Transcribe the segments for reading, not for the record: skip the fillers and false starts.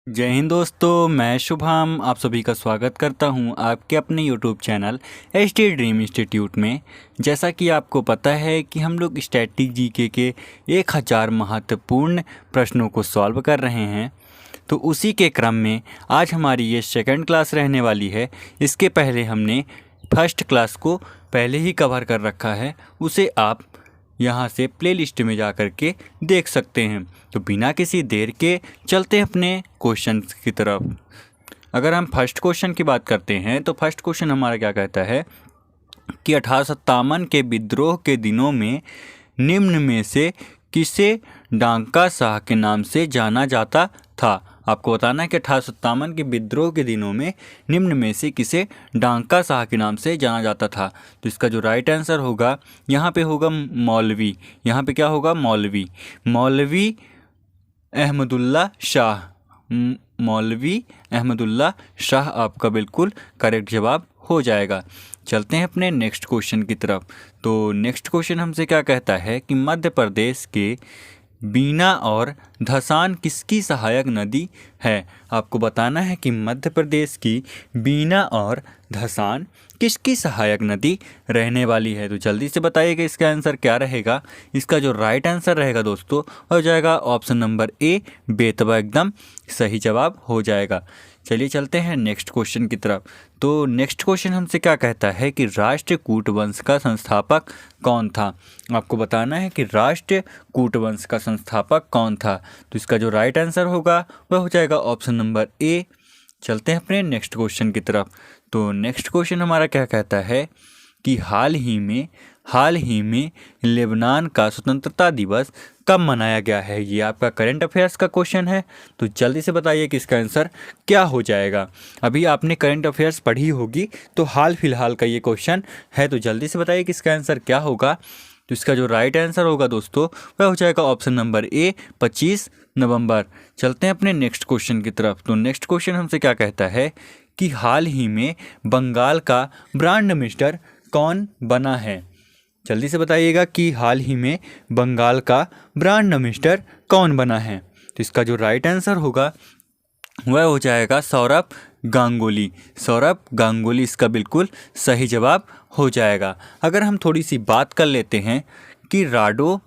जय हिंद दोस्तों, मैं शुभम आप सभी का स्वागत करता हूं आपके अपने YouTube channel HT dream institute में। जैसा कि आपको पता है कि हम लोग स्टैटिक जीके के 1000 महत्वपूर्ण प्रश्नों को सॉल्व कर रहे हैं, तो उसी के क्रम में आज हमारी ये सेकंड क्लास रहने वाली है। इसके पहले हमने फर्स्ट क्लास को पहले ही कवर कर रखा है, उसे आप यहाँ से प्लेलिस्ट में जा कर के देख सकते हैं। तो बिना किसी देर के चलते हैं अपने क्वेश्चन की तरफ। अगर हम फर्स्ट क्वेश्चन की बात करते हैं तो फर्स्ट क्वेश्चन हमारा क्या कहता है कि 1857 के विद्रोह के दिनों में निम्न में से किसे डांका शाह के नाम से जाना जाता था। आपको बताना है कि 1857 के विद्रोह के दिनों में निम्न में से किसे डांका शाह के नाम से जाना जाता था। तो इसका जो राइट आंसर होगा यहाँ पे होगा मौलवी। यहाँ पे क्या होगा? मौलवी अहमदुल्ला शाह। मौलवी अहमदुल्ला शाह आपका बिल्कुल करेक्ट जवाब हो जाएगा। चलते हैं अपने नेक्स्ट क्वेश्चन की तरफ। तो नेक्स्ट क्वेश्चन हमसे क्या कहता है कि मध्य प्रदेश के बीना और धसान किसकी सहायक नदी है। आपको बताना है कि मध्य प्रदेश की बीना और धसान किसकी सहायक नदी रहने वाली है। तो जल्दी से बताइएगा इसका आंसर क्या रहेगा। इसका जो राइट आंसर रहेगा दोस्तों हो जाएगा ऑप्शन नंबर ए, बेतवा एकदम सही जवाब हो जाएगा। चलिए चलते हैं नेक्स्ट क्वेश्चन की तरफ। तो नेक्स्ट क्वेश्चन हमसे क्या कहता है कि राष्ट्रकूट वंश का संस्थापक कौन था। आपको बताना है कि राष्ट्रकूट वंश का संस्थापक कौन था। तो इसका जो राइट आंसर होगा वह हो जाएगा ऑप्शन नंबर ए। चलते हैं अपने नेक्स्ट क्वेश्चन की तरफ। तो नेक्स्ट क्वेश्चन हमारा क्या कहता है कि हाल ही में लेबनान का स्वतंत्रता दिवस कब मनाया गया है। ये आपका करंट अफेयर्स का क्वेश्चन है, तो जल्दी से बताइए कि इसका आंसर क्या हो जाएगा। अभी आपने करंट अफेयर्स पढ़ी होगी, तो हाल फिलहाल का ये क्वेश्चन है, तो जल्दी से बताइए कि इसका आंसर क्या होगा। तो इसका जो राइट आंसर होगा दोस्तों वह हो जाएगा ऑप्शन नंबर ए, 25 नवंबर। चलते हैं अपने नेक्स्ट क्वेश्चन की तरफ। तो नेक्स्ट क्वेश्चन हमसे क्या कहता है कि हाल ही में बंगाल का ब्रांड एम्बेसडर कौन बना है। जल्दी से बताइएगा कि हाल ही में बंगाल का ब्रांड एम्बेसडर कौन बना है। तो इसका जो राइट आंसर होगा वह हो जाएगा सौरभ गांगुली इसका बिल्कुल सही जवाब हो जाएगा। अगर हम थोड़ी सी बात कर लेते हैं कि राडो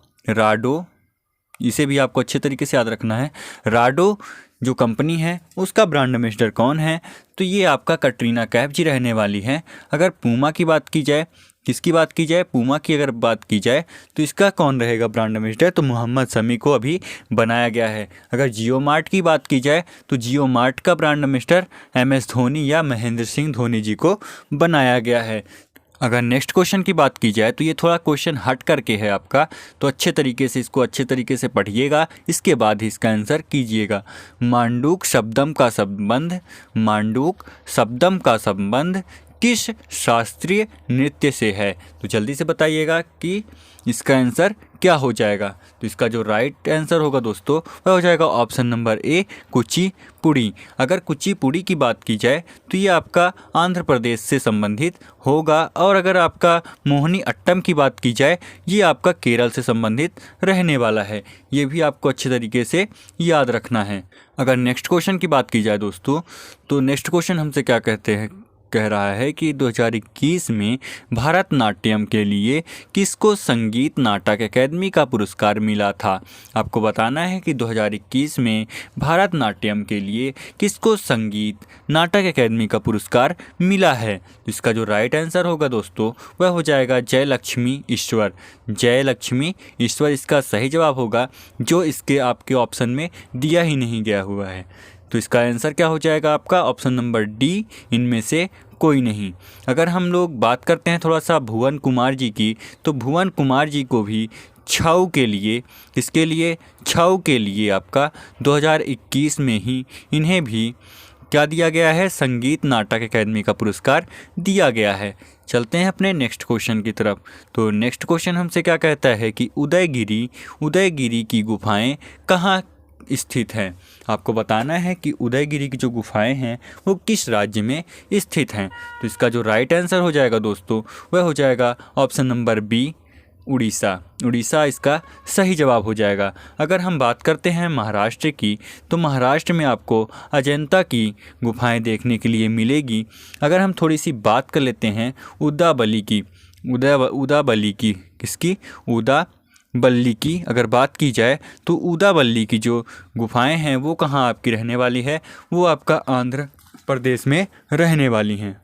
इसे भी आपको अच्छे तरीके से याद रखना है। राडो जो कंपनी है उसका ब्रांड एम्बेसडर कौन है, तो ये आपका कटरीना कैफ जी रहने वाली है। अगर पूमा की बात की जाए, किसकी बात की जाए, पूमा की अगर बात की जाए तो इसका कौन रहेगा ब्रांड एम्बेसडर, तो मोहम्मद शमी को अभी बनाया गया है। अगर जियो मार्ट की बात की जाए तो जियो मार्ट का ब्रांड एम्बेसडर MS धोनी या महेंद्र सिंह धोनी जी को बनाया गया है। अगर नेक्स्ट क्वेश्चन की बात की जाए तो ये थोड़ा क्वेश्चन हट करके है आपका, तो अच्छे तरीके से इसको अच्छे तरीके से पढ़िएगा, इसके बाद ही इसका आंसर कीजिएगा। मांडूक शब्दम का संबंध किस शास्त्रीय नृत्य से है। तो जल्दी से बताइएगा कि इसका आंसर क्या हो जाएगा। तो इसका जो राइट आंसर होगा दोस्तों वह हो जाएगा ऑप्शन नंबर ए, कुचिपुड़ी। अगर कुचिपुड़ी की बात की जाए तो ये आपका आंध्र प्रदेश से संबंधित होगा, और अगर आपका मोहिनी अट्टम की बात की जाए ये आपका केरल से संबंधित रहने वाला है। ये भी आपको अच्छे तरीके से याद रखना है। अगर नेक्स्ट क्वेश्चन की बात की जाए दोस्तों, तो नेक्स्ट क्वेश्चन हमसे क्या कह रहा है कि 2021 में भारतनाट्यम के लिए किसको संगीत नाटक अकेदमी का पुरस्कार मिला था। आपको बताना है कि 2021 में भारतनाट्यम के लिए किसको संगीत नाटक अकेदमी का पुरस्कार मिला है। तो इसका जो राइट आंसर होगा दोस्तों वह हो जाएगा जयलक्ष्मी ईश्वर इसका सही जवाब होगा, जो इसके आपके ऑप्शन में दिया ही नहीं गया हुआ है। तो इसका आंसर क्या हो जाएगा आपका ऑप्शन नंबर डी, इनमें से कोई नहीं। अगर हम लोग बात करते हैं थोड़ा सा भुवन कुमार जी की, तो भुवन कुमार जी को भी छऊ के लिए आपका 2021 में ही इन्हें भी क्या दिया गया है, संगीत नाटक अकेदमी का पुरस्कार दिया गया है। चलते हैं अपने नेक्स्ट क्वेश्चन की तरफ। तो नेक्स्ट क्वेश्चन हमसे क्या कहता है कि उदयगिरी की गुफाएं कहाँ स्थित हैं। आपको बताना है कि उदयगिरी की जो गुफाएं हैं वो किस राज्य में स्थित हैं। तो इसका जो राइट आंसर हो जाएगा दोस्तों वह हो जाएगा option number B, Odisha. Odisha इसका सही जवाब हो जाएगा। अगर हम बात करते हैं महाराष्ट्र की, तो महाराष्ट्र में आपको अजंता की गुफाएं देखने के लिए मिलेगी। अगर हम थोड़ी सी बात कर लेते हैं उदाबली की, उदाबली की किसकी, उदाबल्ली की अगर बात की जाए, तो उदाबल्ली की जो गुफाएं हैं वो कहाँ आपकी रहने वाली है, वो आपका आंध्र प्रदेश में रहने वाली हैं।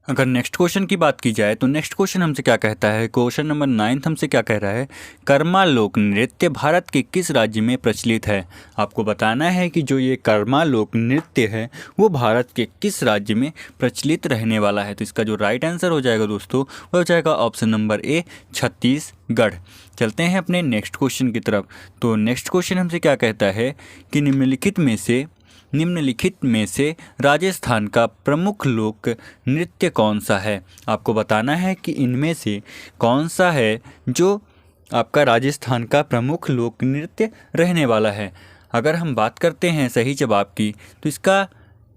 अगर नेक्स्ट क्वेश्चन की बात की जाए, तो नेक्स्ट क्वेश्चन हमसे क्या कहता है, क्वेश्चन नंबर 9 हमसे क्या कह रहा है, कर्मा लोक नृत्य भारत के किस राज्य में प्रचलित है। आपको बताना है कि जो ये कर्मा लोक नृत्य है वो भारत के किस राज्य में प्रचलित रहने वाला है। तो इसका जो राइट आंसर हो जाएगा दोस्तों, वो हो जाएगा ऑप्शन नंबर ए, छत्तीसगढ़। चलते हैं अपने नेक्स्ट क्वेश्चन की तरफ। तो नेक्स्ट क्वेश्चन हमसे क्या कहता है कि निम्नलिखित में से राजस्थान का प्रमुख लोक नृत्य कौन सा है। आपको बताना है कि इनमें से कौन सा है जो आपका राजस्थान का प्रमुख लोक नृत्य रहने वाला है। अगर हम बात करते हैं सही जवाब की, तो इसका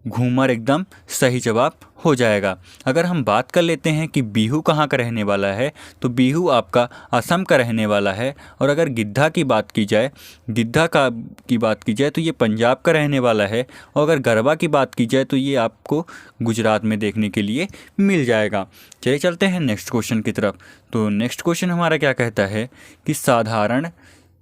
घूमर एकदम सही जवाब हो जाएगा। अगर हम बात कर लेते हैं कि बिहू कहाँ का रहने वाला है, तो बिहू आपका असम का रहने वाला है। और अगर गिद्धा की बात की जाए, तो ये पंजाब का रहने वाला है। और अगर गरबा की बात की जाए, तो ये आपको गुजरात में देखने के लिए मिल जाएगा। चलिए चलते हैं नेक्स्ट क्वेश्चन की तरफ। तो नेक्स्ट क्वेश्चन हमारा क्या कहता है कि साधारण,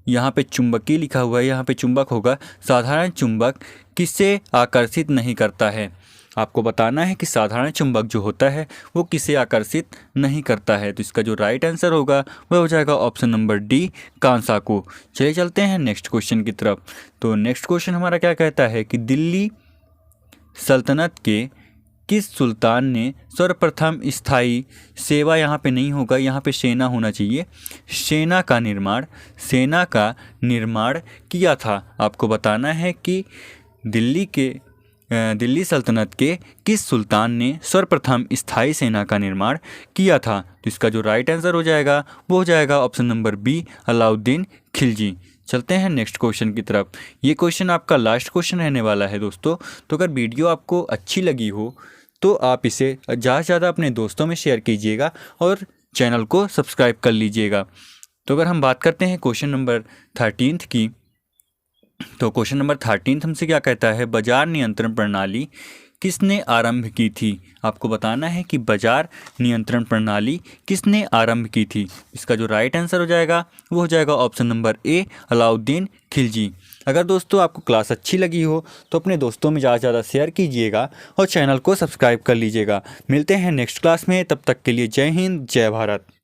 यहाँ पे चुंबकीय लिखा हुआ है, यहाँ पे चुंबक होगा, साधारण चुंबक किसे आकर्षित नहीं करता है। आपको बताना है कि साधारण चुंबक जो होता है वो किसे आकर्षित नहीं करता है। तो इसका जो राइट आंसर होगा वह हो जाएगा ऑप्शन नंबर डी, कांसा को। चलिए चलते हैं नेक्स्ट क्वेश्चन की तरफ। तो नेक्स्ट क्वेश्चन हमारा क्या कहता है कि दिल्ली सल्तनत के किस सुल्तान ने सर्वप्रथम स्थायी सेवा, यहाँ पे नहीं होगा, यहाँ पे सेना होना चाहिए, सेना का निर्माण किया था। आपको बताना है कि दिल्ली सल्तनत के किस सुल्तान ने सर्वप्रथम स्थायी सेना का निर्माण किया था। तो इसका जो राइट आंसर हो जाएगा वो हो जाएगा option number B, Alauddin Khilji. चलते हैं नेक्स्ट क्वेश्चन की तरफ। ये क्वेश्चन आपका लास्ट क्वेश्चन रहने वाला है दोस्तों। तो अगर वीडियो आपको अच्छी लगी हो तो आप इसे ज़्यादा से ज़्यादा अपने दोस्तों में शेयर कीजिएगा और चैनल को सब्सक्राइब कर लीजिएगा। तो अगर हम बात करते हैं क्वेश्चन नंबर 13 की, तो क्वेश्चन नंबर 13 हमसे क्या कहता है, बाजार नियंत्रण प्रणाली किसने आरंभ की थी। आपको बताना है कि बाजार नियंत्रण प्रणाली किसने आरंभ की थी। इसका जो राइट आंसर हो जाएगा वो हो जाएगा option number A, Alauddin Khilji. अगर दोस्तों आपको क्लास अच्छी लगी हो तो अपने दोस्तों में ज़्यादा से ज़्यादा शेयर कीजिएगा और चैनल को सब्सक्राइब कर लीजिएगा। मिलते हैं नेक्स्ट क्लास में, तब तक के लिए जय हिंद, जय भारत।